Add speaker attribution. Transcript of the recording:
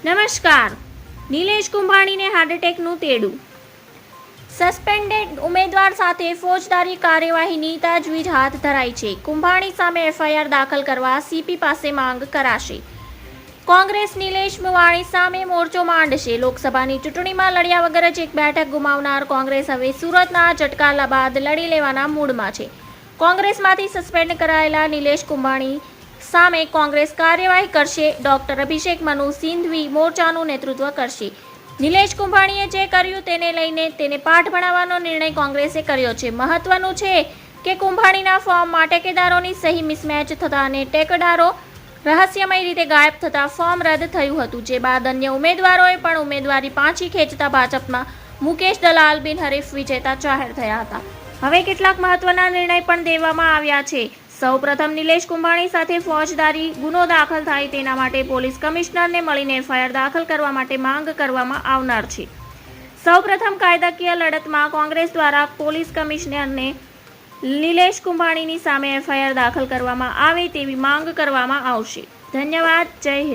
Speaker 1: નમસ્કાર. Nilesh કુંભાણીને heart એટેકનું તેડું. Suspended ઉમેદવાર સાથે ફોજદારી કાર્યવાહીની તજવીજ હાથ ધરાઈ છે. કુંભાણી સામે એફઆઈઆર દાખલ કરવા સીપી પાસે માંગ કરાશે. કોંગ્રેસ નિલેશ કુંભાણી સામે મોરચો માંડશે. લોકસભાની ચૂંટણીમાં લડ્યા વગર જ એક બેઠક ગુમાવનાર કોંગ્રેસ હવે સુરતના ઝટકા બાદ લડી લેવાના મૂડમાં છે. કોંગ્રેસમાંથી સસ્પેન્ડ કરાયેલા નિલેશ કુંભાણી સામે કોંગ્રેસ કાર્યવાહી કરશે. ડોક્ટર અભિષેક મનુ સિંઘવી મોરચાનું નેતૃત્વ કરશે. નિલેશ કુંભાણીએ જે કર્યું તેને લઈને તેને પાઠ ભણાવવાનો નિર્ણય કોંગ્રેસે કર્યો છે. મહત્વનું છે કે કુંભાણીના ફોર્મમાં ટેકેદારોની સહી મિસમેચ થતા અને ટેકેદારો રહસ્યમય રીતે ગાયબ થતા ફોર્મ રદ થયું હતું. જે બાદ અન્ય ઉમેદવારોએ પણ ઉમેદવારી પાછી ખેંચતા ભાજપના મુકેશ દલાલ બિનહરીફ વિજેતા જાહેર થયા હતા. હવે કેટલાક મહત્વના નિર્ણય પણ દેવામાં આવ્યા છે. સૌપ્રથમ નિલેશ કુંભાણી સાથે ફોજદારી ગુનો દાખલ થાય તેના માટે પોલીસ કમિશનરને મળીને એફઆઈઆર દાખલ કરવા માટે માંગ કરવામાં આવનાર છે. સૌપ્રથમ કાયદાકીય લડતમાં કોંગ્રેસ દ્વારા પોલીસ કમિશનરને નિલેશ કુંભાણીની સામે એફઆઈઆર દાખલ કરવામાં આવે તેવી માંગ કરવામાં આવશે. ધન્યવાદ. જય હિન્દ.